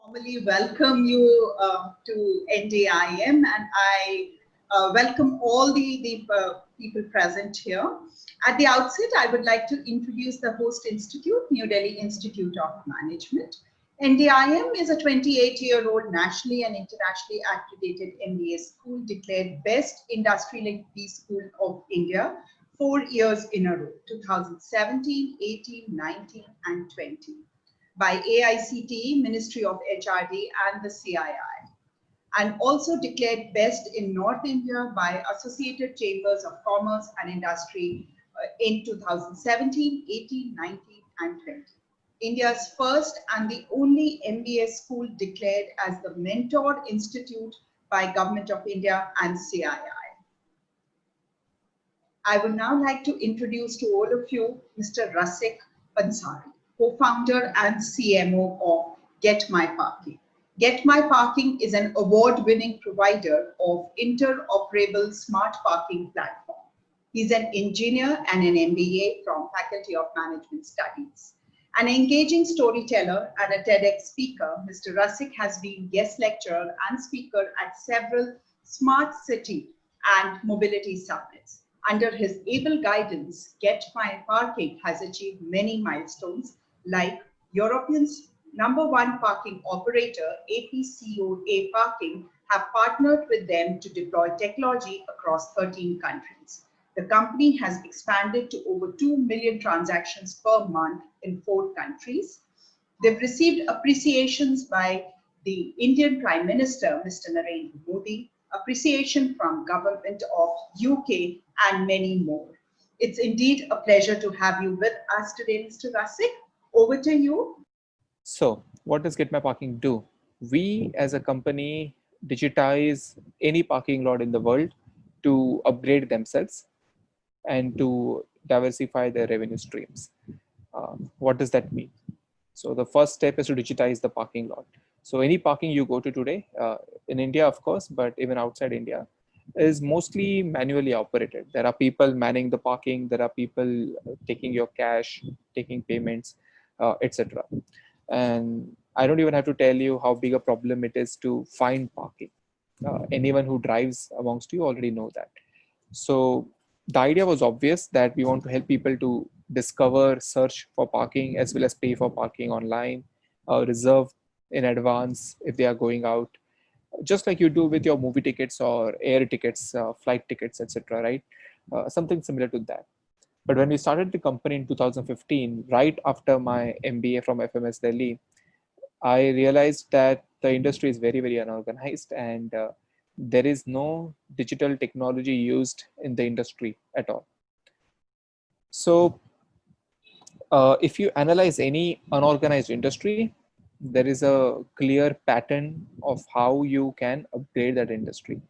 Formally welcome you to NDIM, and I welcome all the people present here. At the outset, I would like to introduce the host institute, New Delhi Institute of Management. NDIM is a 28-year-old nationally and internationally accredited MBA school declared Best Industry-Linked B School of India 4 years in a row, 2017, 18, 19, and 20 by AICTE, Ministry of HRD, and the CII, and also declared best in North India by Associated Chambers of Commerce and Industry in 2017, 18, 19, and 20. India's first and the only MBA school declared as the Mentor Institute by Government of India and CII. I would now like to introduce to all of you Mr. Rasik Pansare, co-founder and CMO of Get My Parking. Get My Parking is an award-winning provider of interoperable smart parking platform. He's an engineer and an MBA from Faculty of Management Studies. An engaging storyteller and a TEDx speaker, Mr. Rasik has been guest lecturer and speaker at several smart city and mobility summits. Under his able guidance, Get My Parking has achieved many milestones like Europeans' #1 parking operator, APCOA Parking, have partnered with them to deploy technology across 13 countries. The company has expanded to over 2 million transactions per month in 4 countries. They've received appreciations by the Indian Prime Minister, Mr. Narendra Modi, appreciation from government of UK, and many more. It's indeed a pleasure to have you with us today, Mr. Rasik. Over to you. So what does Get My Parking do? We as a company digitize any parking lot in the world to upgrade themselves and to diversify their revenue streams. What does that mean? So the first step is to digitize the parking lot. So any parking you go to today, in India, of course, but even outside India, is mostly manually operated. There are people manning the parking. There are people taking your cash, taking payments, etc. And I don't even have to tell you how big a problem it is to find parking. Anyone who drives amongst you already know that. So the idea was obvious that we want to help people to discover, search for parking, as well as pay for parking online, reserve in advance if they are going out, just like you do with your movie tickets or air tickets, flight tickets, etc. Right? Something similar to that. But when we started the company in 2015, right after my MBA from FMS Delhi, I realized that the industry is very, very unorganized, and there is no digital technology used in the industry at all. So if you analyze any unorganized industry, there is a clear pattern of how you can upgrade that industry.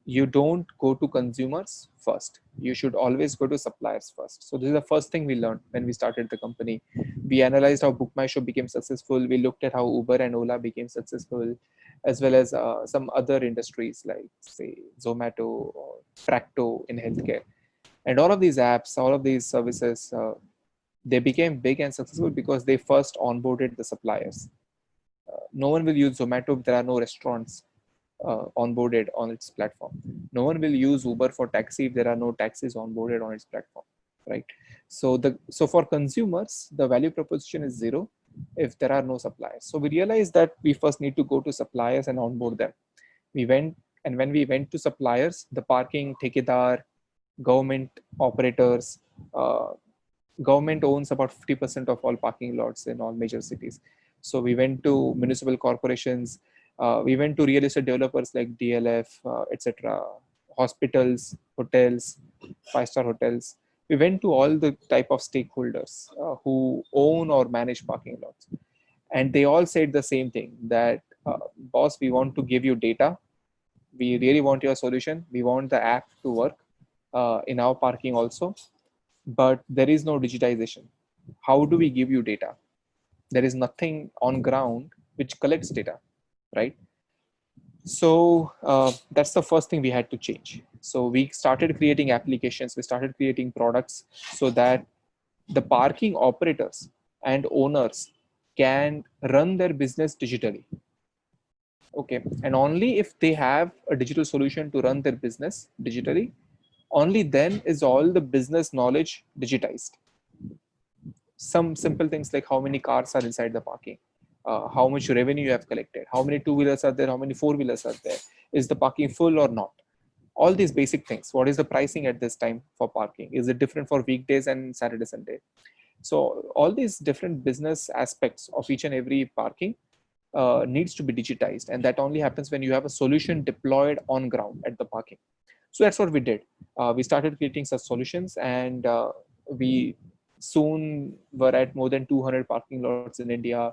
You don't go to consumers first. You should always go to suppliers first. So this is the first thing we learned when we started the company. We analyzed how Book My Show became successful. We looked at how Uber and Ola became successful, as well as some other industries like, say, Zomato or Practo in healthcare. And all of these apps, all of these services, they became big and successful because they first onboarded the suppliers. No one will use Zomato if there are no restaurants onboarded on its platform. No one will use Uber for taxi if there are no taxis onboarded on its platform, right? So for consumers, the value proposition is zero if there are no suppliers. So we realized that we first need to go to suppliers and onboard them. When we went to suppliers, the parking thekedar, government operators, government owns about 50% of all parking lots in all major cities. So we went to municipal corporations, we went to real estate developers like DLF, etc., hospitals, hotels, five-star hotels. We went to all the type of stakeholders who own or manage parking lots. And they all said the same thing, that boss, we want to give you data. We really want your solution. We want the app to work in our parking also. But there is no digitization. How do we give you data? There is nothing on ground which collects data, right? So that's the first thing we had to change. So we started creating applications, we started creating products so that the parking operators and owners can run their business digitally. Okay, and only if they have a digital solution to run their business digitally, only then is all the business knowledge digitized. Some simple things like how many cars are inside the parking, how much revenue you have collected, how many two-wheelers are there, how many four-wheelers are there, is the parking full or not, all these basic things. What is the pricing at this time for parking, is it different for weekdays and Saturday Sunday? So all these different business aspects of each and every parking needs to be digitized, and that only happens when you have a solution deployed on ground at the parking. So that's what we did. We started creating such solutions, and we soon were at more than 200 parking lots in India,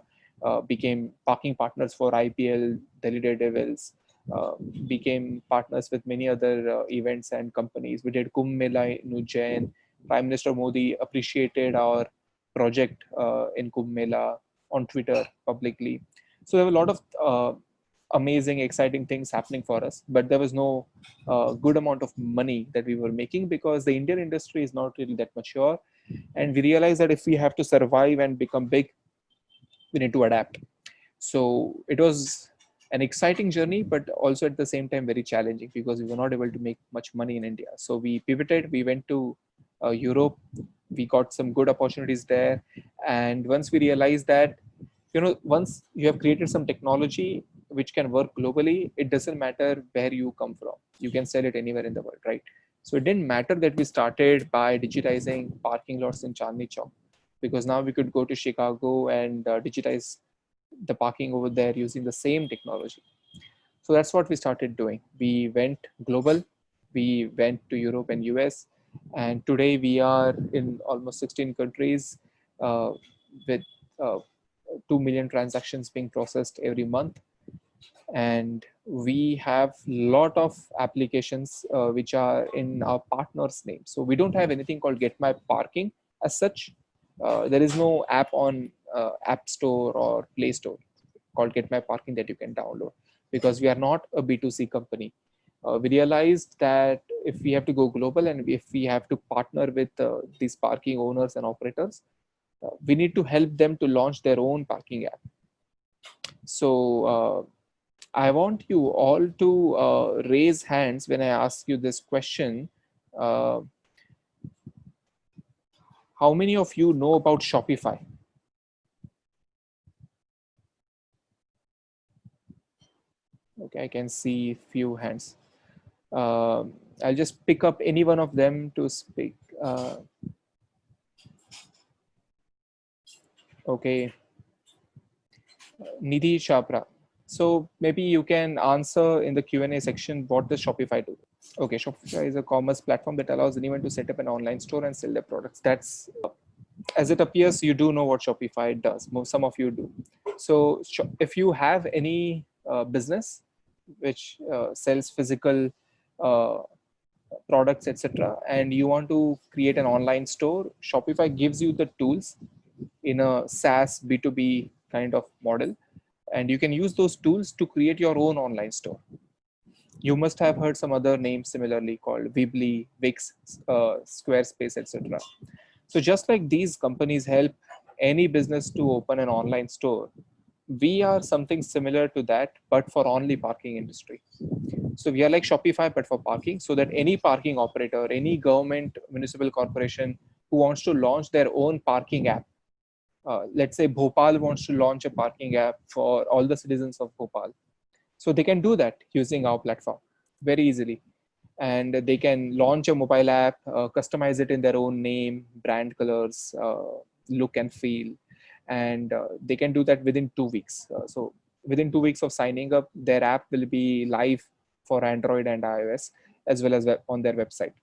became parking partners for IPL, Delhi Daredevils, uh, became partners with many other events and companies. We did Kumbh Mela in Ujjain. Prime Minister Modi appreciated our project in Kumbh Mela on Twitter publicly. So there were a lot of amazing, exciting things happening for us, but there was no good amount of money that we were making because the Indian industry is not really that mature. And we realized that if we have to survive and become big, we need to adapt. So it was an exciting journey, but also at the same time very challenging because we were not able to make much money in India. So we pivoted, we went to Europe, we got some good opportunities there. And once we realized that, once you have created some technology which can work globally, it doesn't matter where you come from. You can sell it anywhere in the world, right? So it didn't matter that we started by digitizing parking lots in Chandni Chowk, because now we could go to Chicago and digitize the parking over there using the same technology. So that's what we started doing. We went global, we went to Europe and US, and today we are in almost 16 countries uh, with uh, 2 million transactions being processed every month. And we have lot of applications which are in our partners name. So we don't have anything called Get My Parking as such. There is no app on App Store or Play Store called Get My Parking that you can download, because we are not a B2C company. We realized that if we have to go global and if we have to partner with these parking owners and operators, we need to help them to launch their own parking app. So I want you all to raise hands when I ask you this question. Uh, how many of you know about Shopify? Okay, I can see few hands. I'll just pick up any one of them to speak. Okay, Nidhi Chhabra. So maybe you can answer in the Q&A section, what does Shopify do? Okay, Shopify is a commerce platform that allows anyone to set up an online store and sell their products. That's, as it appears, you do know what Shopify does. Some of you do. So if you have any business which sells physical uh, products, etc., and you want to create an online store, Shopify gives you the tools in a SaaS B2B kind of model, and you can use those tools to create your own online store. You must have heard some other names similarly called Weebly, Wix, Squarespace, etc. So just like these companies help any business to open an online store, we are something similar to that, but for only parking industry. So we are like Shopify, but for parking, so that any parking operator, any government, municipal corporation who wants to launch their own parking app, let's say Bhopal wants to launch a parking app for all the citizens of Bhopal. So they can do that using our platform very easily. And they can launch a mobile app, customize it in their own name, brand colors, look and feel. And they can do that within 2 weeks. So within 2 weeks of signing up, their app will be live for Android and iOS, as well as on their website.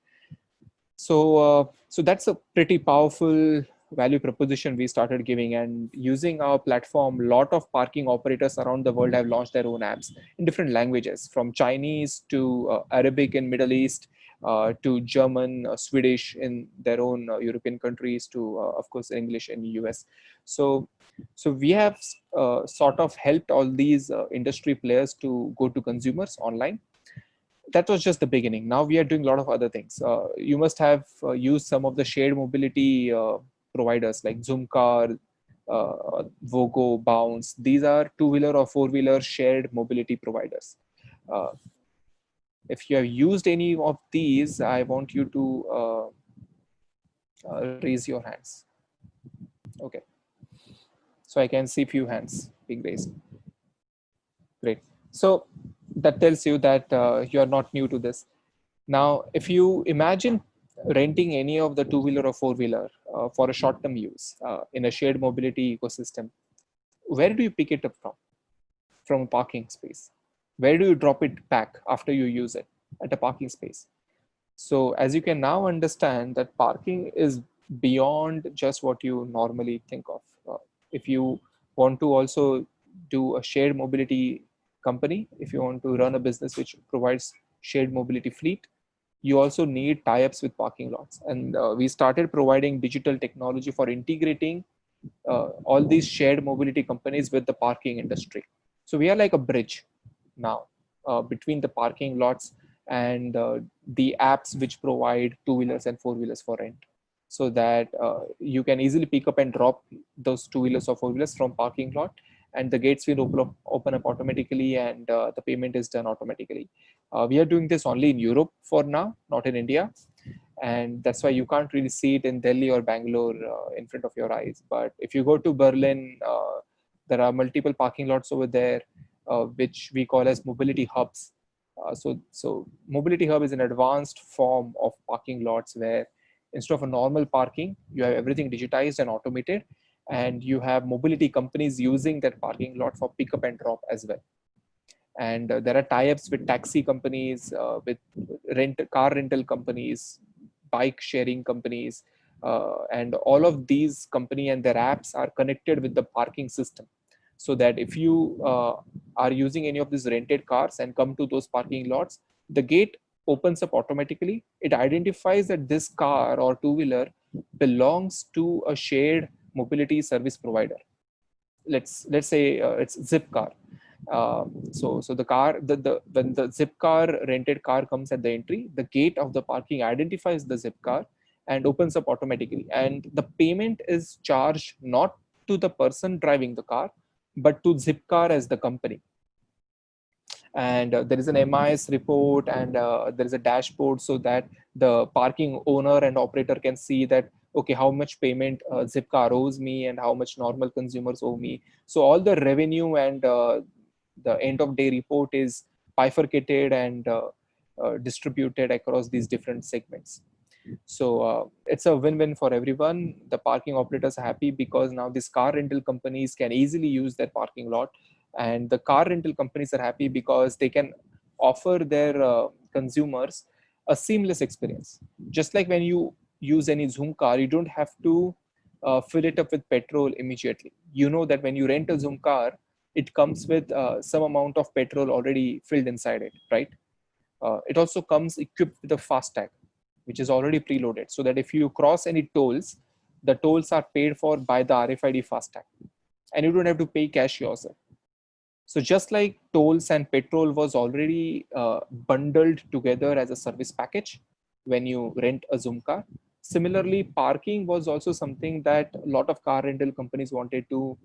So that's a pretty powerful value proposition we started giving, and using our platform, lot of parking operators around the world have launched their own apps in different languages, from Chinese to Arabic in Middle East, to German, Swedish in their own European countries, to of course English in US. So we have sort of helped all these industry players to go to consumers online. That was just the beginning. Now we are doing a lot of other things. You must have used some of the shared mobility providers like Zoomcar, Vogo, Bounce. These are two-wheeler or four-wheeler shared mobility providers. Uh, if you have used any of these, I want you to raise your hands. Okay, so I can see few hands being raised. Great. So that tells you that you are not new to this. Now, if you imagine renting any of the two-wheeler or four-wheeler for a short-term use in a shared mobility ecosystem, where do you pick it up from? From a parking space. Where do you drop it back after you use it? At a parking space. So as you can now understand that parking is beyond just what you normally think of. If you want to also do a shared mobility company, if you want to run a business which provides shared mobility fleet, you also need tie-ups with parking lots. And we started providing digital technology for integrating all these shared mobility companies with the parking industry. So we are like a bridge now between the parking lots and the apps which provide two-wheelers and four-wheelers for rent, so that you can easily pick up and drop those two-wheelers or four-wheelers from parking lot, and the gates will open up automatically, and the payment is done automatically. We are doing this only in Europe for now, not in India, and that's why you can't really see it in Delhi or Bangalore in front of your eyes. But if you go to Berlin, there are multiple parking lots over there, which we call as mobility hubs. So mobility hub is an advanced form of parking lots where instead of a normal parking, you have everything digitized and automated, and you have mobility companies using that parking lot for pickup and drop as well. And there are tie-ups with taxi companies, with car rental companies, bike sharing companies, and all of these company and their apps are connected with the parking system, so that if you are using any of these rented cars and come to those parking lots, the gate opens up automatically. It identifies that this car or two-wheeler belongs to a shared mobility service provider. Let's say it's Zipcar. So the car, the when the Zipcar rented car comes at the entry, the gate of the parking identifies the Zipcar and opens up automatically, and the payment is charged not to the person driving the car, but to Zipcar as the company. And there is an MIS report, and there is a dashboard, so that the parking owner and operator can see that, okay, how much payment Zipcar owes me and how much normal consumers owe me. So all the revenue and the end of day report is bifurcated and distributed across these different segments. So it's a win-win for everyone. The parking operators are happy because now these car rental companies can easily use their parking lot, and the car rental companies are happy because they can offer their consumers a seamless experience. Just like when you use any Zoom car, you don't have to fill it up with petrol immediately. You know that when you rent a Zoom car, it comes with some amount of petrol already filled inside it, right? It also comes equipped with a fast tag, which is already preloaded, so that if you cross any tolls, the tolls are paid for by the RFID fast tag, and you don't have to pay cash yourself. So just like tolls and petrol was already bundled together as a service package when you rent a Zoom car, similarly, parking was also something that a lot of car rental companies wanted to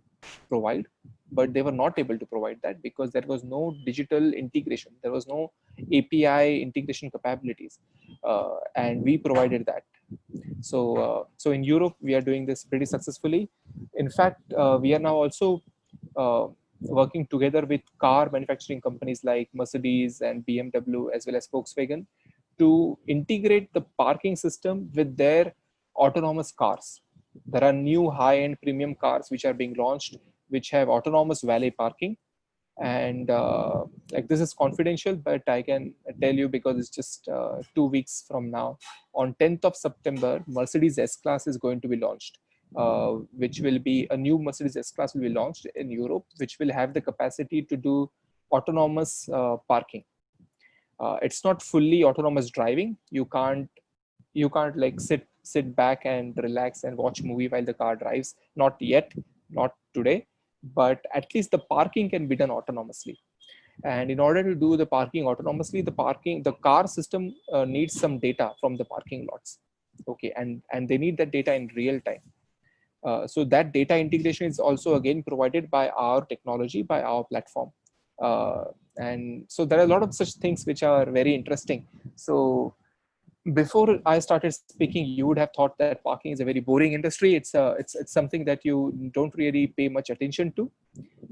provide, but they were not able to provide that because there was no digital integration. There was no API integration capabilities, and we provided that. So in Europe, we are doing this pretty successfully. In fact, we are now also uh, working together with car manufacturing companies like Mercedes and BMW as well as Volkswagen to integrate the parking system with their autonomous cars. There are new high-end premium cars which are being launched, which have autonomous valet parking, and like this is confidential, but I can tell you because it's just 2 weeks from now. On 10th of September, Mercedes S-Class is going to be launched, which will be a new Mercedes S-Class will be launched in Europe, which will have the capacity to do autonomous parking. It's not fully autonomous driving. You can't like sit back and relax and watch movie while the car drives. Not yet, not today, but at least the parking can be done autonomously. And in order to do the parking autonomously, the car system needs some data from the parking lots. Okay, and they need that data in real time. So that data integration is also again provided by our technology, by our platform. Uh, and so there are a lot of such things which are very interesting. So before I started speaking, you would have thought that parking is a very boring industry. It's something that you don't really pay much attention to,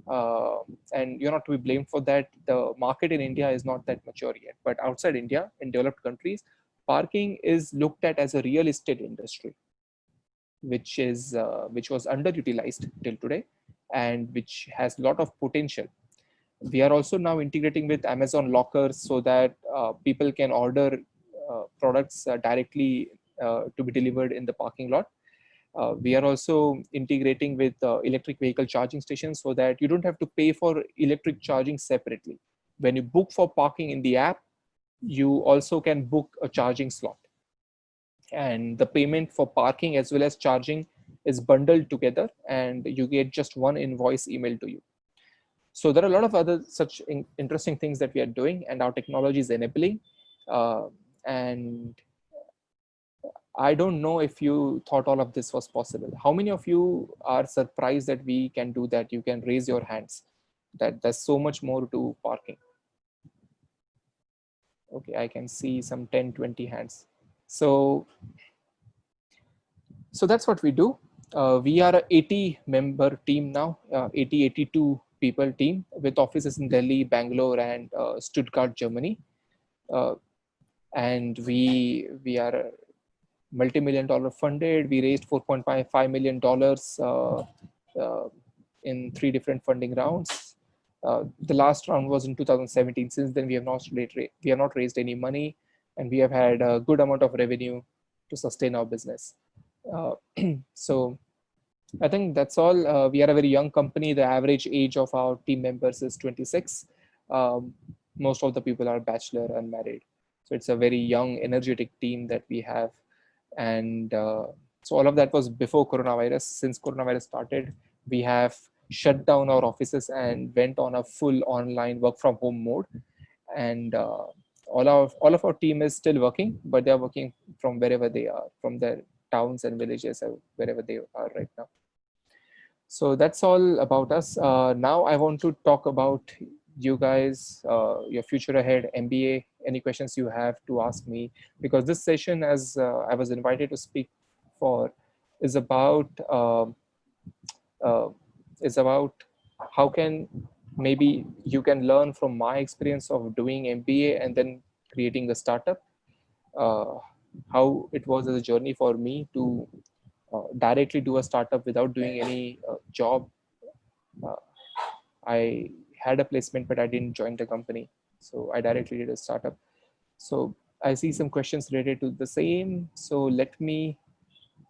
uh, and you're not to be blamed for that. The market in India is not that mature yet, but outside India, in developed countries, parking is looked at as a real estate industry, which was underutilized till today, and which has a lot of potential. We are also now integrating with Amazon lockers so that people can order products directly to be delivered in the parking lot. We are also integrating with electric vehicle charging stations so that you don't have to pay for electric charging separately. When you book for parking in the app, you also can book a charging slot, and the payment for parking as well as charging is bundled together, and you get just one invoice emailed to you. So there are a lot of other such interesting things that we are doing, and our technology is enabling. uh, and I don't know if you thought all of this was possible. How many of you are surprised that we can do that? You can raise your hands, that there's so much more to parking. Okay, I can see some 10, 20 hands. So so that's what we do. We are a 80 member team now, 80, 82 people team with offices in Delhi, Bangalore, and Stuttgart, Germany. Uh, and we are multi-million dollar funded. We raised $4.5 million uh, in 3 different funding rounds. The last round was in 2017. Since then, we have not raised any money, and we have had a good amount of revenue to sustain our business. Uh, so I think that's all. We are a very young company. The average age of our team members is 26. Um, Most of the people are bachelor, unmarried. So it's a very young, energetic team that we have. And so all of that was before coronavirus. Since coronavirus started, we have shut down our offices and went on a full online work from home mode. And all of our team is still working, but they are working from wherever they are, from their towns and villages, or wherever they are right now. So that's all about us. Now I want to talk about you guys, your future ahead, MBA, any questions you have to ask me, because this session, as I was invited to speak for, is about uh, how can maybe you can learn from my experience of doing MBA and then creating a startup, uh, how it was as a journey for me to directly do a startup without doing any job. uh, I had a placement, but I didn't join the company, so I directly did a startup. So I see some questions related to the same, so let me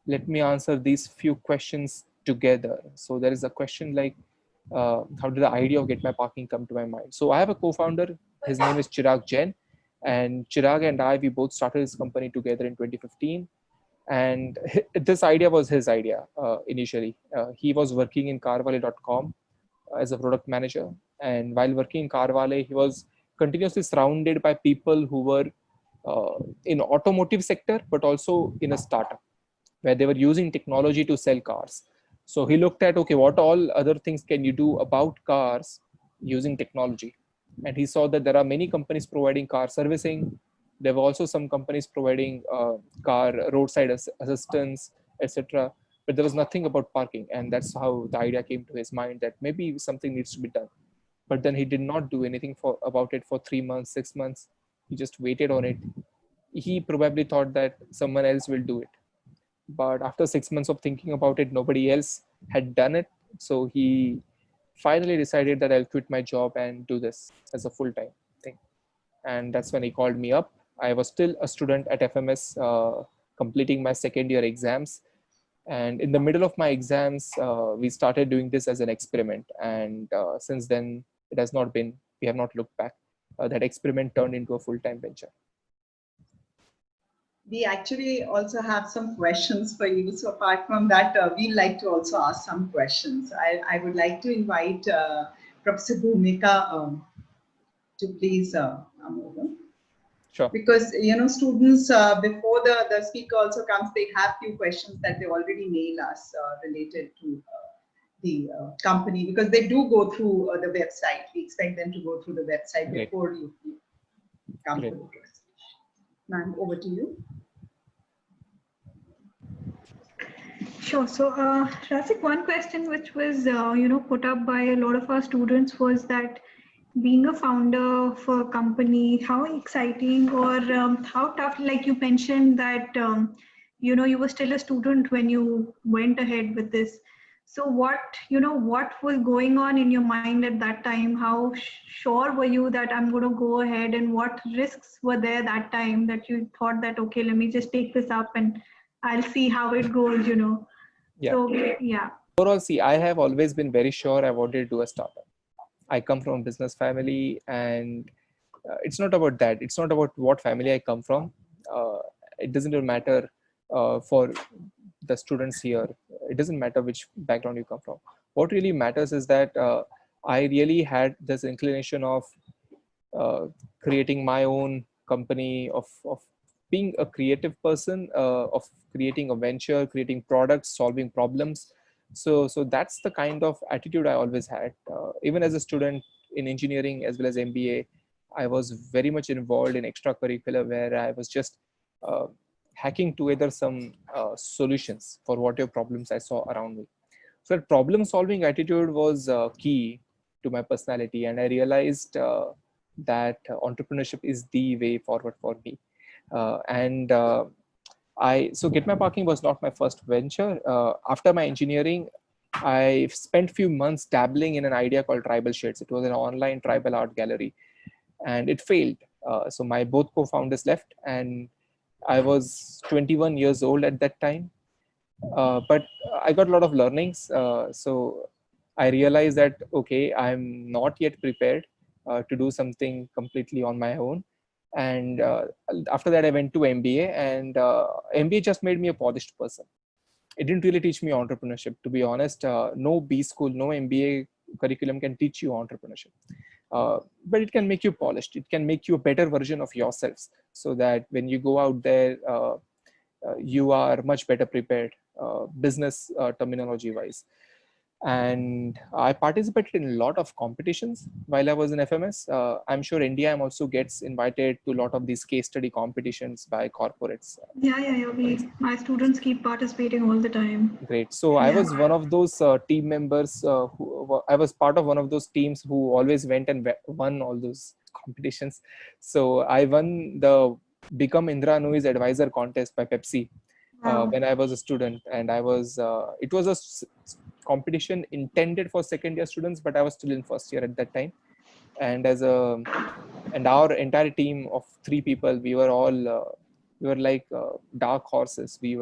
answer these few questions together. So there is a question like, how did the idea of Get My Parking come to my mind? So I have a co-founder. His name is Chirag Jain, and Chirag and I, we both started this company together in 2015. And this idea was his idea initially. He was working in carvale.com as a product manager, and while working in Carvale, he was continuously surrounded by people who were uh, in automotive sector, but also in a startup where they were using technology to sell cars. So he looked at, okay, what all other things can you do about cars using technology? And he saw that there are many companies providing car servicing. There were also some companies providing car roadside assistance, etc. But there was nothing about parking, and that's how the idea came to his mind that maybe something needs to be done. But then he did not do anything about it for 3 months, 6 months. He just waited on it. He probably thought that someone else will do it, but after 6 months of thinking about it, nobody else had done it. So he finally decided that I'll quit my job and do this as a full-time thing. And that's when he called me up. I was still a student at FMS, completing my second year exams. And in the middle of my exams, we started doing this as an experiment. And since then, it has not been, we have not looked back. That experiment turned into a full-time venture. We actually also have some questions for you. So apart from that, we'd like to also ask some questions. I would like to invite Professor Bhumika to please come over. Sure. Because students before the speaker also comes, they have few questions that they already mail us related to the company, because they do go through the website. We expect them to go through the website Great. before you come Great. for the presentation. Ma'am, over to you. Sure. So, Rasik, one question which was, put up by a lot of our students was that being a founder of a company, how exciting or how tough, like you mentioned that, you were still a student when you went ahead with this. So what was going on in your mind at that time? How sure were you that I'm going to go ahead, and what risks were there that time that you thought that, okay, let me just take this up and I'll see how it goes. Yeah. So yeah. Overall, see, I have always been very sure I wanted to do a startup. I come from a business family, and it's not about that. It's not about what family I come from. It doesn't even matter for the students here. It doesn't matter which background you come from. What really matters is that I really had this inclination of uh, creating my own company, of being a creative person, of creating a venture, creating products, solving problems. So that's the kind of attitude I always had. Even as a student in engineering as well as MBA, I was very much involved in extracurricular, where I was just uh, hacking together some solutions for whatever problems I saw around me. So that problem solving attitude was key to my personality, and I realized that entrepreneurship is the way forward for me. And I so Get My Parking was not my first venture. After my engineering, I spent few months dabbling in an idea called Tribal Shades. It was an online tribal art gallery, and it failed. So my both co-founders left, and I was 21 years old at that time. But I got a lot of learnings. So I realized that, okay, I'm not yet prepared to do something completely on my own. And after that, I went to MBA, and MBA just made me a polished person. It didn't really teach me entrepreneurship, to be honest. No B school, no MBA curriculum can teach you entrepreneurship. But it can make you polished. It can make you a better version of yourselves, so that when you go out there, you are much better prepared, business terminology wise. And I participated in a lot of competitions while I was in FMS. I'm sure NDIM also gets invited to a lot of these case study competitions by corporates. Yeah. My students keep participating all the time. Great. So I Yeah. was one of those team members I was part of one of those teams who always went and won all those competitions. So I won the Become Indra Nooyi's Advisor contest by Pepsi Wow. when I was a student, and it was a competition intended for second year students, but I was still in first year at that time. And and our entire team of three people, we were like dark horses. We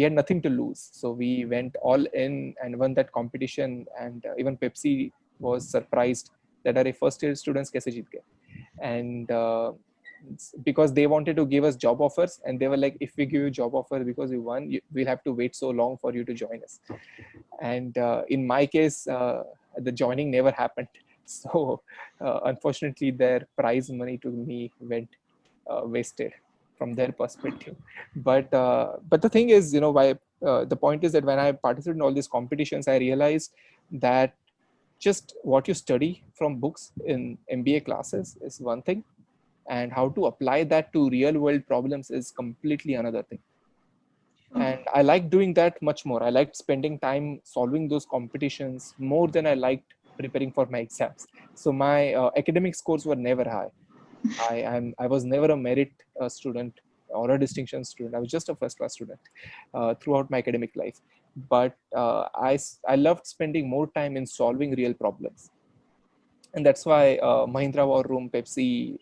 had nothing to lose, so we went all in and won that competition. And even Pepsi was surprised that our first year students kaise jeet gaye. And because they wanted to give us job offers, and they were like, if we give you job offer because you won, we'll have to wait so long for you to join us. And in my case, the joining never happened. So unfortunately, their prize money to me went wasted from their perspective. But the thing is, why the point is that when I participated in all these competitions, I realized that just what you study from books in MBA classes is one thing, and how to apply that to real world problems is completely another thing. Sure. And I liked doing that much more. I liked spending time solving those competitions more than I liked preparing for my exams. So my academic scores were never high. I was never a merit student or a distinction student. I was just a first class student throughout my academic life. But I loved spending more time in solving real problems. And that's why Mahindra War Room, Pepsi,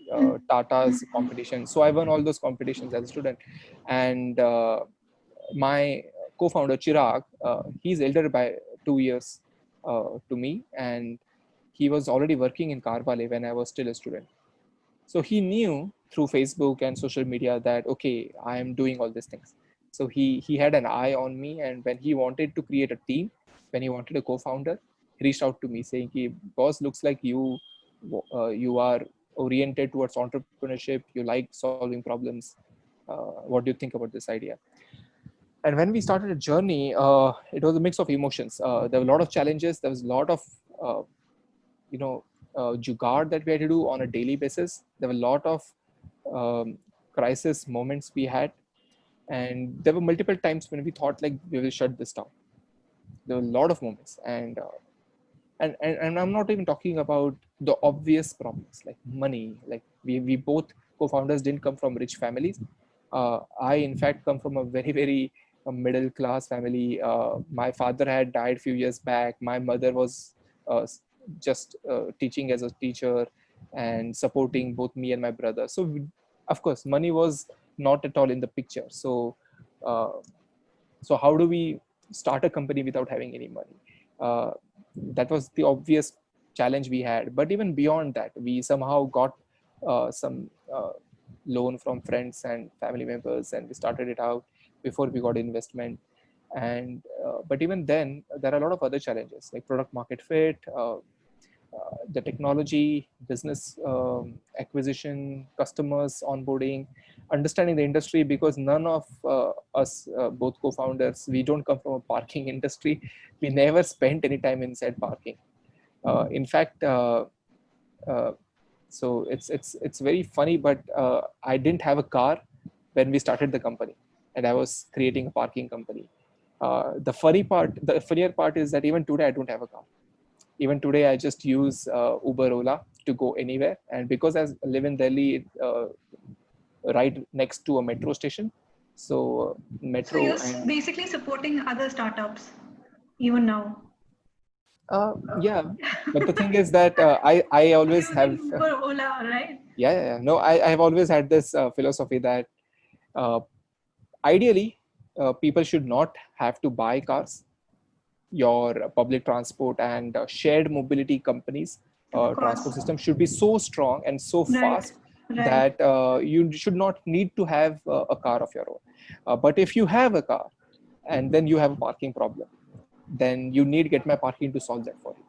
Tata's competition. So I won all those competitions as a student. And my co-founder Chirag, he's elder by 2 years to me, and he was already working in Carvale when I was still a student. So he knew through Facebook and social media that, okay, I am doing all these things. So he had an eye on me, and when he wanted to create a team, when he wanted a co-founder, he reached out to me saying, "Boss, looks like you are oriented towards entrepreneurship, you like solving problems. What do you think about this idea? And when we started a journey, it was a mix of emotions. There were a lot of challenges. There was a lot of uh, you know jugaad that we had to do on a daily basis. There were a lot of um, crisis moments we had, and there were multiple times when we thought like we will shut this down. There were a lot of moments, and I'm not even talking about the obvious problems like money. Like we both co-founders didn't come from rich families. I in fact come from a very middle class family. My father had died a few years back. My mother was uh, just teaching as a teacher and supporting both me and my brother. So of course money was not at all in the picture. Uh, so how do we start a company without having any money? uh, that was the obvious challenge we had. But even beyond that, we somehow got some loan from friends and family members, and we started it out before we got investment. And but even then there are a lot of other challenges like product market fit, the technology, business acquisition, customers onboarding, understanding the industry, because none of us, both co-founders, we don't come from a parking industry. We never spent any time inside parking. In fact, uh, so it's very funny, but I didn't have a car when we started the company, and I was creating a parking company. The funnier part is that even today I don't have a car. Even today I just use Uber, Ola to go anywhere. And because I live in Delhi, right next to a metro station, so So you're metro and basically supporting other startups even now. yeah. But the thing is that I always have Using Uber, Ola, right? yeah. No, I have always had this philosophy that uh, ideally people should not have to buy cars. Your public transport and shared mobility companies, Of transport course. system should be so strong and so Right. fast Right. that you should not need to have a car of your own. But if you have a car and then you have a parking problem, then you need Get My Parking to solve that for you.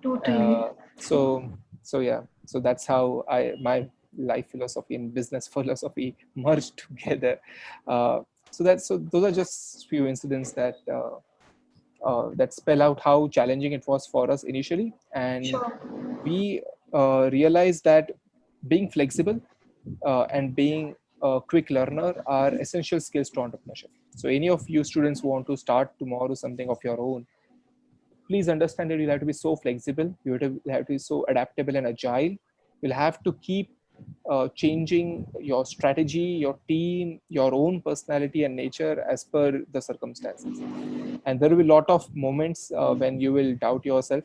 Totally. So yeah, so that's how my life philosophy and business philosophy merged together. So those are just few incidents that spell out how challenging it was for us initially. And Sure. we realized that being flexible and being a quick learner are essential skills to entrepreneurship. So any of you students who want to start tomorrow something of your own, please understand that you'll have to be so flexible, you have to be so adaptable and agile. You'll have to keep changing your strategy, your team, your own personality and nature as per the circumstances. And there will be a lot of moments when you will doubt yourself,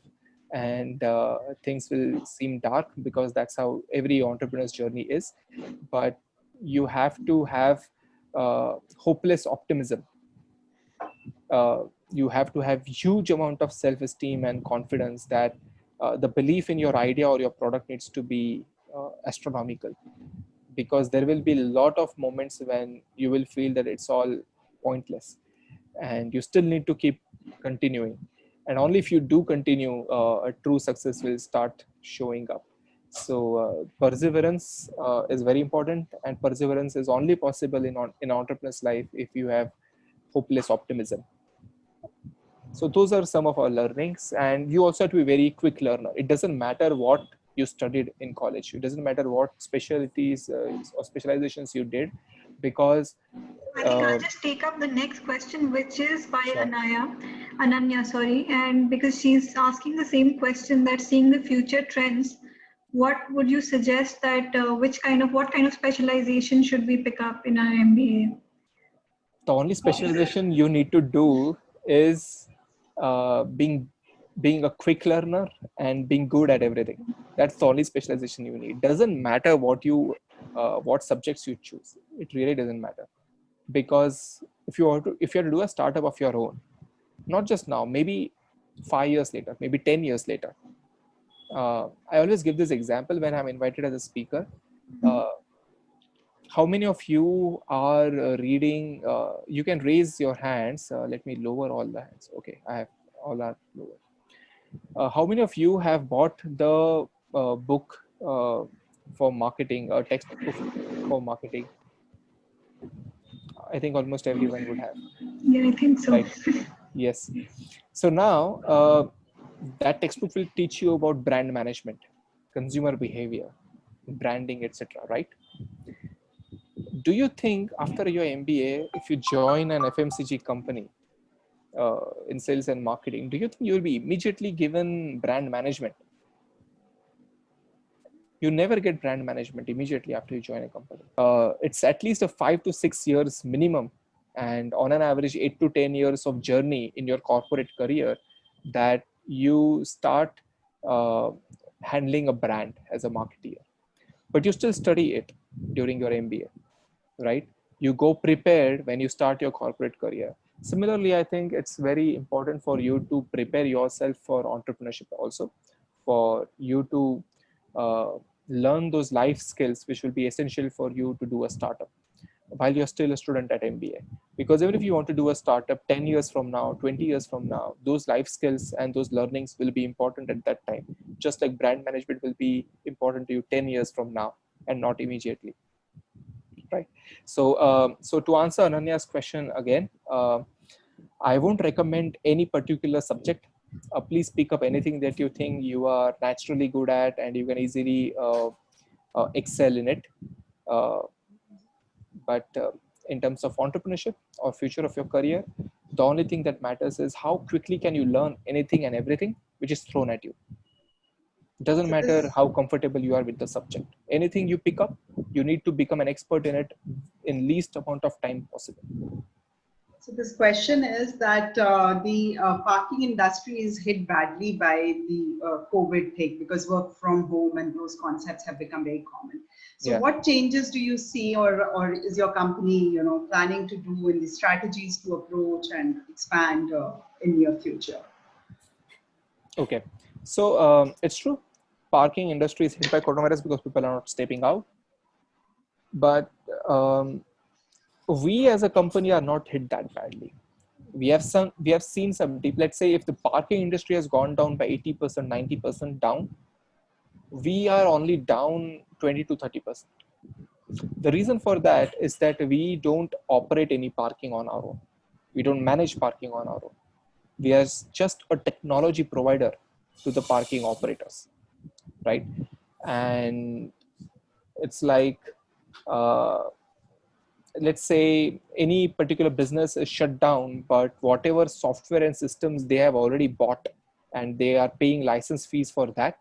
and things will seem dark, because that's how every entrepreneur's journey is. But you have to have hopeless optimism. You have to have huge amount of self-esteem and confidence that the belief in your idea or your product needs to be astronomical, because there will be a lot of moments when you will feel that it's all pointless, and you still need to keep continuing. And only if you do continue, a true success will start showing up. So perseverance is very important, and perseverance is only possible in entrepreneur's life if you have hopeless optimism. So those are some of our learnings. And you also have to be very quick learner. It doesn't matter what you studied in college, it doesn't matter what specialties or specializations you did, because I think I'll uh, just take up the next question, which is by sure. Ananya, sorry, and because she's asking the same question, that seeing the future trends, what would you suggest that what kind of specialization should we pick up in our MBA? The only specialization you need to do is being a quick learner and being good at everything. That's the only specialization you need. Doesn't matter what subjects you choose. It really doesn't matter, because if you have to do a startup of your own, not just now, maybe 5 years later, maybe 10 years later. I always give this example when I'm invited as a speaker. Uh, how many of you are reading? You can raise your hands. Let me lower all the hands. Okay, I have all are lower. How many of you have bought the book uh, for marketing, a textbook for marketing, I think almost everyone would have, Yeah, I think so. right? Yes. So now that textbook will teach you about brand management, consumer behavior, branding, etc. Right? Do you think after your MBA, if you join an FMCG company in sales and marketing, do you think you will be immediately given brand management? You never get brand management immediately after you join a company. It's at least a 5 to 6 years minimum, and on an average 8 to 10 years of journey in your corporate career that you start uh, handling a brand as a marketeer. But you still study it during your MBA, right? You go prepared when you start your corporate career. Similarly, I think it's very important for you to prepare yourself for entrepreneurship also, for you to uh, learn those life skills which will be essential for you to do a startup while you're still a student at MBA. Because even if you want to do a startup 10 years from now, 20 years from now, those life skills and those learnings will be important at that time. Just like brand management will be important to you 10 years from now and not immediately, right? So to answer Ananya's question again, I won't recommend any particular subject. Please pick up anything that you think you are naturally good at and you can easily excel in it. Uh, but in terms of entrepreneurship or future of your career, the only thing that matters is how quickly can you learn anything and everything which is thrown at you. It doesn't So matter this how comfortable you are with the subject. Anything you pick up, you need to become an expert in it in least amount of time possible. So this question is that the parking industry is hit badly by the COVID thing because work from home and those concepts have become very common. So Yeah. what changes do you see, or is your company, planning to do in the strategies to approach and expand in near future? Okay. So it's true. Parking industry is hit by coronavirus because people are not stepping out. But um, we as a company are not hit that badly. We have seen some deep. Let's say if the parking industry has gone down by 80%, 90% down, we are only down 20 to 30%. The reason for that is that we don't operate any parking on our own. We don't manage parking on our own. We are just a technology provider to the parking operators, right? And it's like, uh, let's say any particular business is shut down, but whatever software and systems they have already bought and they are paying license fees for that,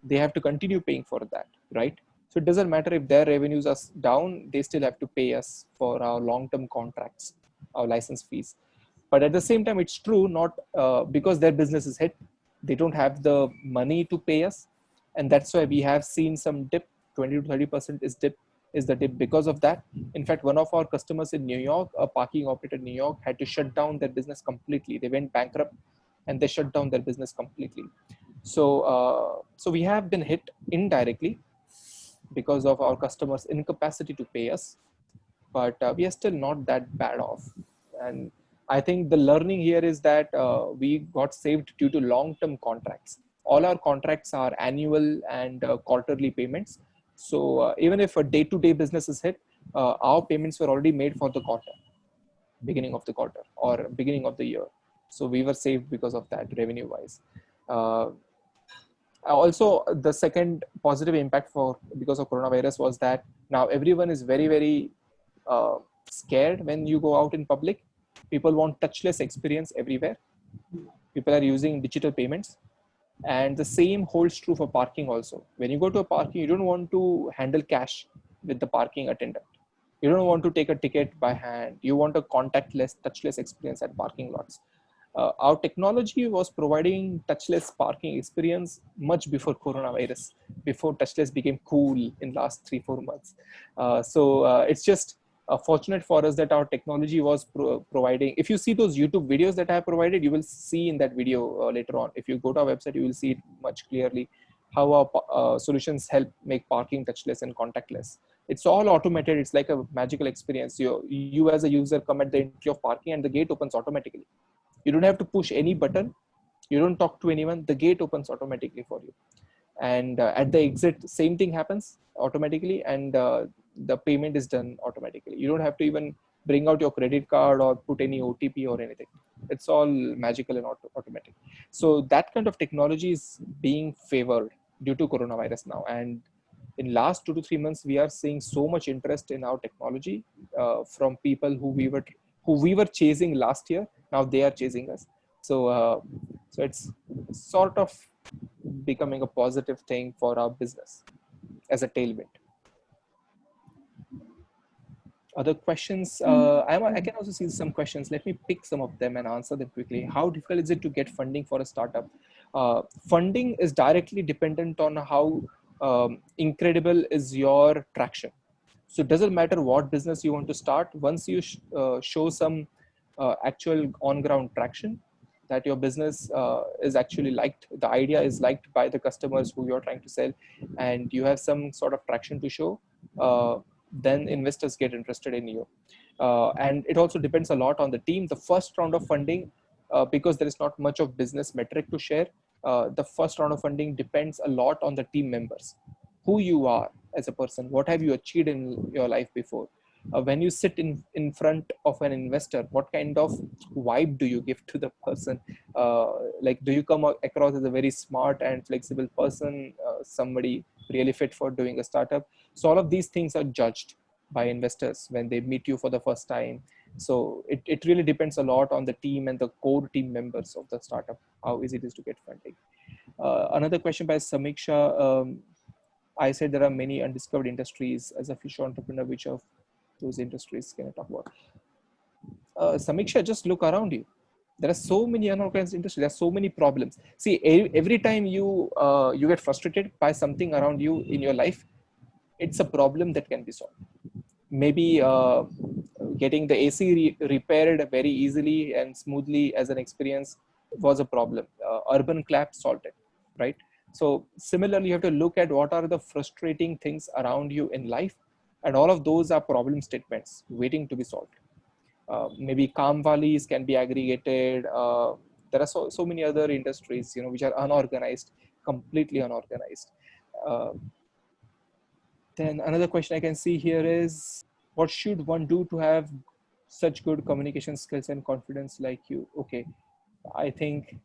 they have to continue paying for that, right? So it doesn't matter if their revenues are down, they still have to pay us for our long-term contracts, our license fees. But at the same time, it's true, not because their business is hit, they don't have the money to pay us, and that's why we have seen some dip. 20 to 30% is the dip because of that. In fact, one of our customers in New York, a parking operator in New York, had to shut down their business completely. They went bankrupt and they shut down their business completely. So we have been hit indirectly because of our customers' incapacity to pay us, but we are still not that bad off. And I think the learning here is that we got saved due to long-term contracts. All our contracts are annual and quarterly payments. So even if a day-to-day business is hit, our payments were already made for the quarter, beginning of the quarter or beginning of the year. So we were saved because of that revenue-wise. Uh, Also, the second positive impact for because of coronavirus was that now everyone is very very uh, scared when you go out in public. People want touchless experience everywhere. People are using digital payments, and the same holds true for parking also. When you go to a parking, you don't want to handle cash with the parking attendant. You don't want to take a ticket by hand. You want a contactless, touchless experience at parking lots. Our technology was providing touchless parking experience much before coronavirus, before touchless became cool in last 3 4 months. So it's just fortunate for us that our technology was providing. If you see those YouTube videos that I have provided, you will see in that video later on. If you go to our website, you will see it much clearly how our solutions help make parking touchless and contactless. It's all automated. It's like a magical experience. You as a user come at the entry of parking and the gate opens automatically. You don't have to push any button. You don't talk to anyone. The gate opens automatically for you. and at the exit same thing happens automatically, and the payment is done automatically. You don't have to even bring out your credit card or put any OTP or anything. It's all magical and automatic. So that kind of technology is being favored due to coronavirus now, and in last 2 to 3 months we are seeing so much interest in our technology from people who we were chasing last year. Now they are chasing us. So it's sort of becoming a positive thing for our business as a tailwind. Other questions? I can also see some questions. Let me pick some of them and answer them quickly. How difficult is it to get funding for a startup? Funding is directly dependent on how incredible is your traction. So it doesn't matter what business you want to start. Once you show some actual on-ground traction, that your business is actually liked, the idea is liked by the customers who you're trying to sell, and you have some sort of traction to show, then investors get interested in you. And it also depends a lot on the team. The first round of funding, because there is not much of business metric to share, the first round of funding depends a lot on the team members, who you are as a person, what have you achieved in your life before. When you sit in front of an investor, what kind of vibe do you give to the person? Like, do you come across as a very smart and flexible person, somebody really fit for doing a startup? So all of these things are judged by investors when they meet you for the first time. So it really depends a lot on the team and the core team members of the startup, how easy it is to get funding. Another question by Samiksha. I said there are many undiscovered industries. As a future entrepreneur, which of those industries can I talk about? Samiksha, just look around you. There are so many unorganized industries. There are so many problems. See, every time you get frustrated by something around you in your life, it's a problem that can be solved. Maybe getting the AC repaired very easily and smoothly as an experience was a problem. Urban clap solved it, right? So similarly, you have to look at what are the frustrating things around you in life, and all of those are problem statements waiting to be solved. Maybe calm valleys can be aggregated. There are so many other industries, which are unorganized, completely unorganized. Uh, then another question I can see here is, what should one do to have such good communication skills and confidence like you? Okay, I think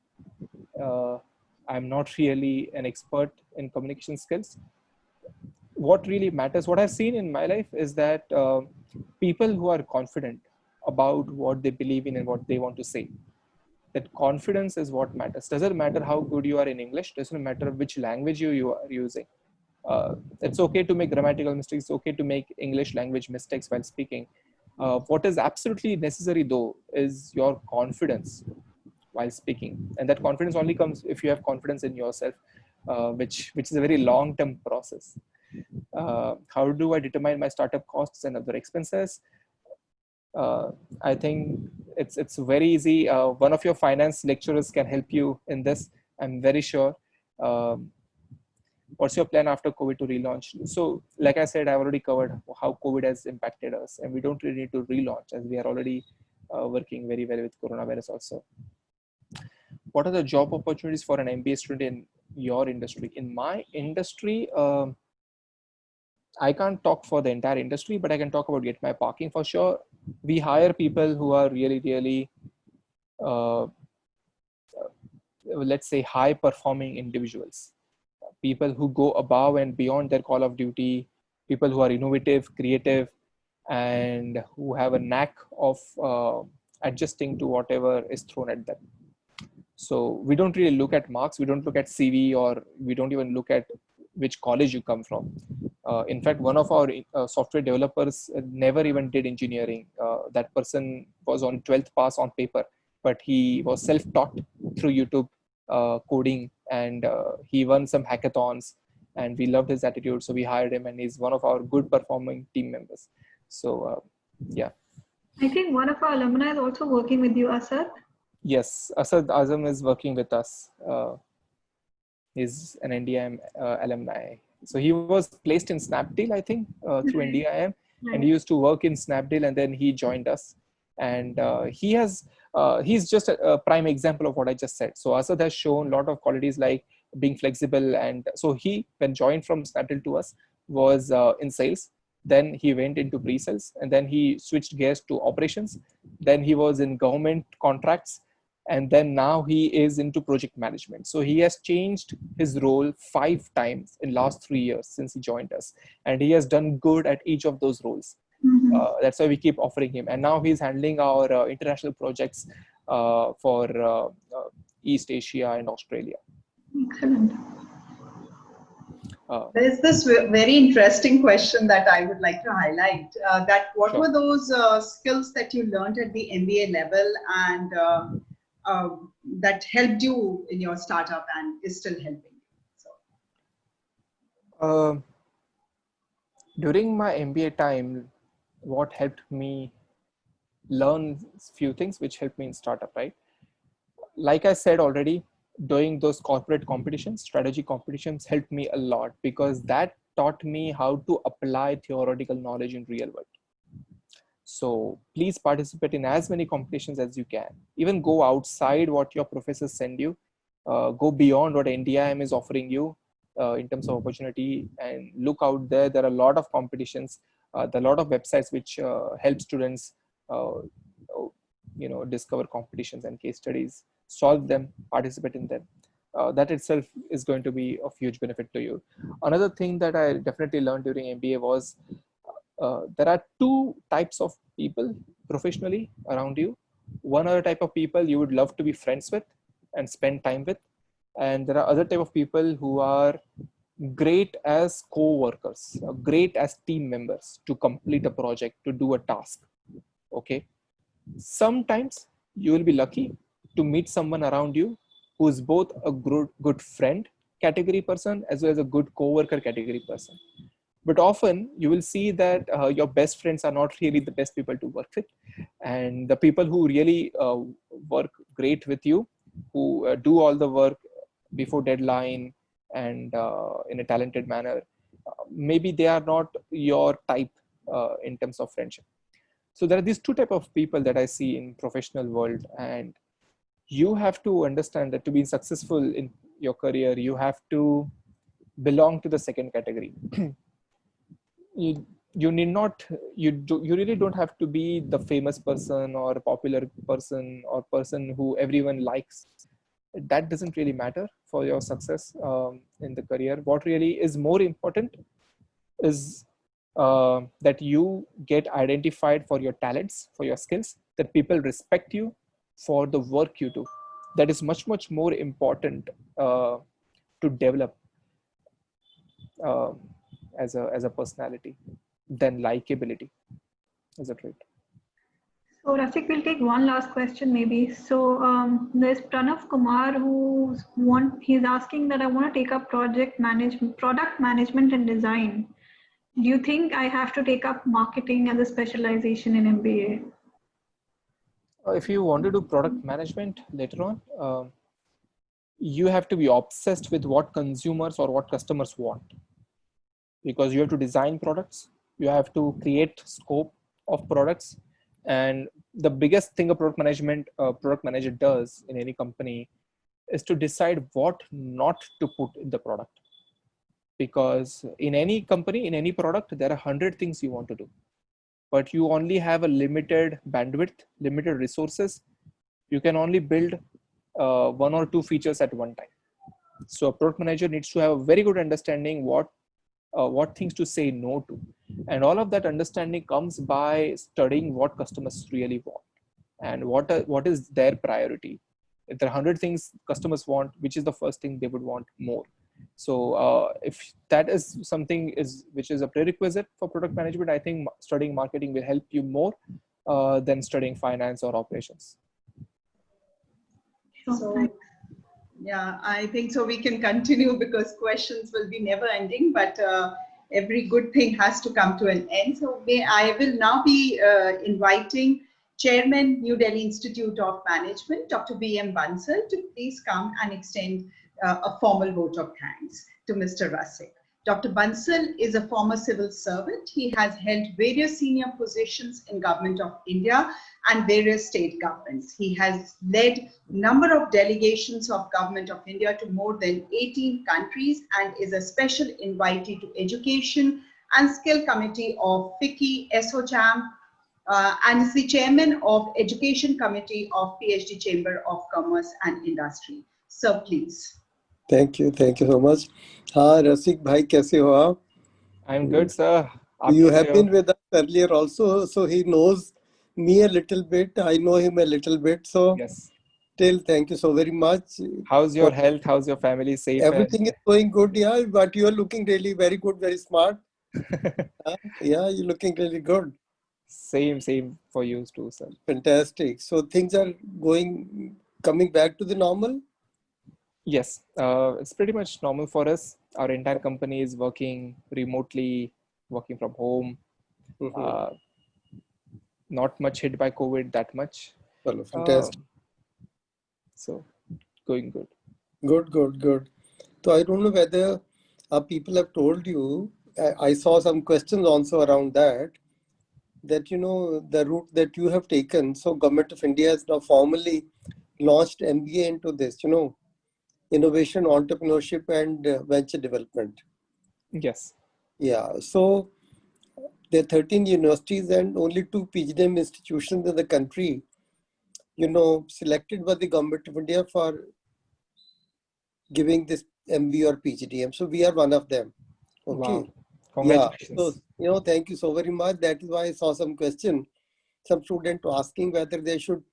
I'm not really an expert in communication skills. What really matters, what I've seen in my life, is that people who are confident about what they believe in and what they want to say, that confidence is what matters. Doesn't matter how good you are in English, doesn't matter which language you are using. It's okay to make grammatical mistakes, it's okay to make English language mistakes while speaking. What is absolutely necessary though is your confidence while speaking, and that confidence only comes if you have confidence in yourself, which is a very long term process. How do I determine my startup costs and other expenses? I think it's very easy. One of your finance lecturers can help you in this, I'm very sure. Um, what's your plan after COVID to relaunch? So like I said, I've already covered how COVID has impacted us, and we don't really need to relaunch as we are already working very well with coronavirus also. What are the job opportunities for an MBA student in your industry? In my industry, I can't talk for the entire industry, but I can talk about Get My Parking for sure. We hire people who are really, uh, let's say, high performing individuals, people who go above and beyond their call of duty, people who are innovative, creative, and who have a knack of adjusting to whatever is thrown at them. So we don't really look at marks, we don't look at CV, or we don't even look at which college you come from. In fact, one of our software developers never even did engineering. That person was on 12th pass on paper, but he was self-taught through YouTube coding, and he won some hackathons, and we loved his attitude, so we hired him, and he's one of our good performing team members. So yeah. I think one of our alumni is also working with you, Asad. Yes, Asad Azam is working with us. He's an NDIM alumni. So he was placed in Snapdeal, I think, through NDIM, and he used to work in Snapdeal, and then he joined us. And he's just a prime example of what I just said. So Asad has shown a lot of qualities like being flexible. And so he, when joined from Snapdeal to us, was in sales. Then he went into pre-sales, and then he switched gears to operations. Then he was in government contracts, and then now he is into project management. So he has changed his role 5 times in last 3 years since he joined us, and he has done good at each of those roles. That's why we keep offering him. And now he's handling our international projects for East Asia and Australia. Excellent. There's this very interesting question that I would like to highlight. That what Sure. were those skills that you learned at the MBA level and that helped you in your startup and is still helping you? So. During my MBA time, what helped me learn few things which helped me in startup, right? Like I said already, doing those corporate competitions, strategy competitions helped me a lot, because that taught me how to apply theoretical knowledge in real world. So please participate in as many competitions as you can. Even go outside what your professors send you. Go beyond what NDIM is offering you in terms of opportunity, and look out there. There are a lot of competitions. There are a lot of websites which help students, discover competitions and case studies, solve them, participate in them. That itself is going to be of huge benefit to you. Another thing that I definitely learned during MBA was there are two types of people professionally around you. One other type of people you would love to be friends with and spend time with, and there are other type of people who are great as co-workers, great as team members to complete a project, to do a task. Okay, sometimes you will be lucky to meet someone around you who is both a good friend category person as well as a good co-worker category person. But often you will see that your best friends are not really the best people to work with, and the people who really work great with you, who do all the work before deadline and in a talented manner, maybe they are not your type in terms of friendship. So there are these two type of people that I see in professional world, and you have to understand that to be successful in your career, you have to belong to the second category. You need not, you really don't have to be the famous person or popular person or person who everyone likes. That doesn't really matter for your success in the career. What really is more important is that you get identified for your talents, for your skills, that people respect you for the work you do. That is much more important to develop uh, as a personality than likability as a trait. So Rasik, we'll take one last question maybe. So there's Pranav Kumar he's asking that I want to take up product management and design. Do you think I have to take up marketing as a specialization in MBA? If you want to do product management later on, you have to be obsessed with what consumers or what customers want, because you have to design products, you have to create scope of products. And the biggest thing a product manager does in any company is to decide what not to put in the product. Because in any company, in any product, there are 100 things you want to do, but you only have a limited bandwidth, limited resources. You can only build one or two features at one time. So a product manager needs to have a very good understanding what things to say no to, and all of that understanding comes by studying what customers really want and what is their priority. If there are 100 things customers want, which is the first thing they would want more? So if that is something which is a prerequisite for product management, I think studying marketing will help you more than studying finance or operations. So yeah, I think so we can continue because questions will be never ending, but every good thing has to come to an end. So I will now be inviting Chairman, New Delhi Institute of Management, Dr. B.M. Bansal, to please come and extend a formal vote of thanks to Mr. Rasik. Dr. Bansal is a former civil servant. He has held various senior positions in Government of India and various state governments. He has led number of delegations of Government of India to more than 18 countries and is a special invitee to Education and Skill Committee of FICCI, SOCHAM, and is the chairman of Education Committee of PhD Chamber of Commerce and Industry. Sir, please. Thank you so much. हाँ रसिक भाई कैसे हो आप? I'm good, sir. You After have your- been with us earlier also, so he knows me a little bit. I know him a little bit. So Yes. still, thank you so very much. How's your health? How's your family? Safe? Everything is going good, yeah. But you are looking really very good, very smart. Yeah, you're looking really good. Same for you too, sir. Fantastic. So things are coming back to the normal. Yes, it's pretty much normal for us. Our entire company is working remotely, working from home. Mhm. Not much hit by COVID that much. Well, fantastic. So going good. Good. So I don't know whether people have told you. I saw some questions also around that. That the route that you have taken. So Government of India has now formally launched MBA into this. Innovation, entrepreneurship, and venture development. Yes. Yeah. So there are 13 universities and only 2 PGDM institutions in the country. Selected by the Government of India for giving this MBA or PGDM. So we are one of them. Okay. Wow. Yeah. So, Congratulations. thank you so very much. That is why I saw some question, some student asking whether they should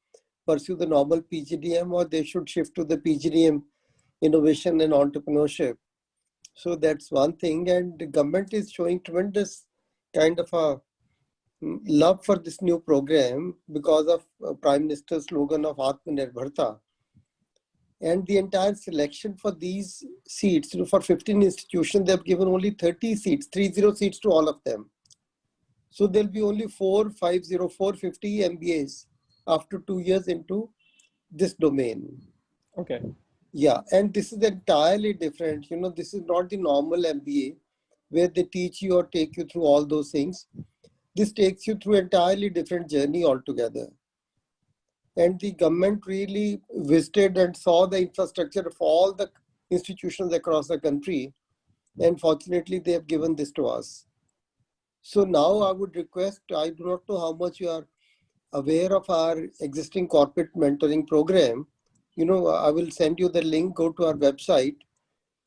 pursue the normal PGDM or they should shift to the PGDM innovation and entrepreneurship. So that's one thing. And the government is showing tremendous kind of a love for this new program because of Prime Minister's slogan of Atmanirbharta. And the entire selection for these seats, for 15 institutions, they've given only 30 seats, 30 seats to all of them. So there'll be only 450 MBAs after 2 years into this domain. Okay. Yeah, and this is entirely different. This is not the normal MBA where they teach you or take you through all those things. This takes you through entirely different journey altogether. And the government really visited and saw the infrastructure of all the institutions across the country. And fortunately, they have given this to us. So now I would request, I do not know how much you are aware of our existing corporate mentoring program. I will send you the link, go to our website.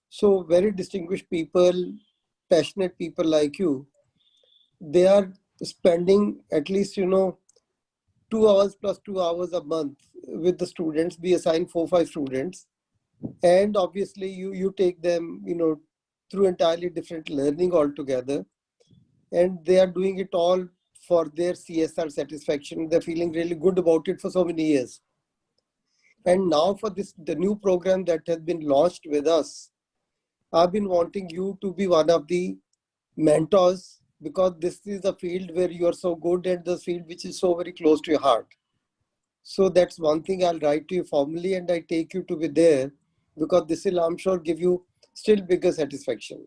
So very distinguished people, passionate people like you, they are spending at least, 2 hours plus 2 hours a month with the students. We assign 4-5 students. And obviously you take them, through entirely different learning altogether. And they are doing it all for their CSR satisfaction. They're feeling really good about it for so many years. And now for the new program that has been launched with us, I've been wanting you to be one of the mentors because this is a field where you are so good and the field which is so very close to your heart. So that's one thing I'll write to you formally and I take you to be there because this will, I'm sure, give you still bigger satisfaction.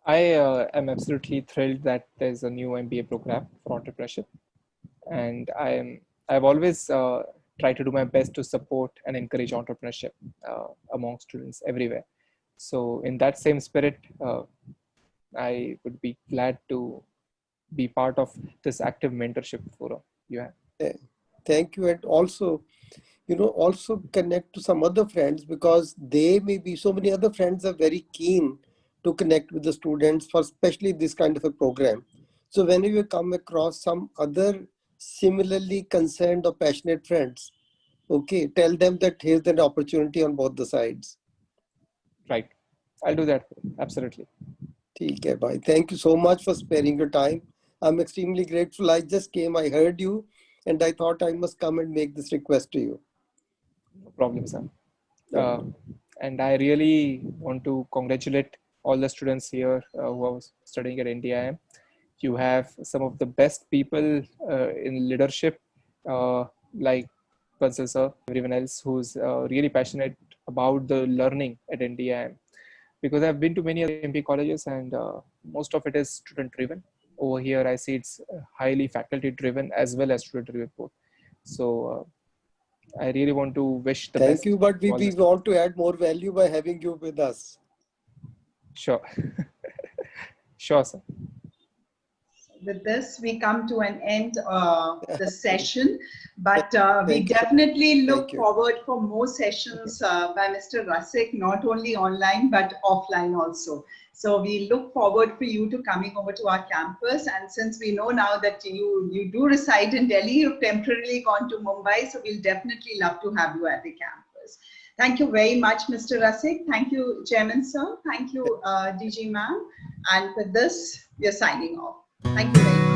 I am absolutely thrilled that there's a new MBA program for entrepreneurship, and I've always tried to do my best to support and encourage entrepreneurship among students everywhere. So in that same spirit, I would be glad to be part of this active mentorship forum you have. Thank you. And also connect to some other friends because they may be, so many other friends are very keen to connect with the students for especially this kind of a program. So whenever you come across some other similarly concerned or passionate friends, okay, tell them that here's an opportunity on both the sides. Right. I'll do that. Absolutely. Okay, bye. Thank you so much for sparing your time. I'm extremely grateful. I just came, I heard you, and I thought I must come and make this request to you. No problem, sir. Yeah. And I really want to congratulate all the students here who are studying at NDIM. You have some of the best people in leadership, like Bansal sir, everyone else who's really passionate about the learning at NDIM. because I've been to many other MP colleges, and most of it is student driven. Over here, I see it's highly faculty driven as well as student driven both. So I really want to wish the Thank best. you, but to all we the want to add more value by having you with us. Sure. Sure, sir. With this, we come to an end the session, but we Thank you so definitely look Thank you. forward for more sessions by Mr. Rasik, not only online but offline also. So we look forward for you to coming over to our campus. And since we know now that you do reside in Delhi, you've temporarily gone to Mumbai, so we'll definitely love to have you at the campus. Thank you very much, Mr. Rasik. Thank you, Chairman sir. Thank you, DG ma'am. And with this, we're signing off. Thank you very much.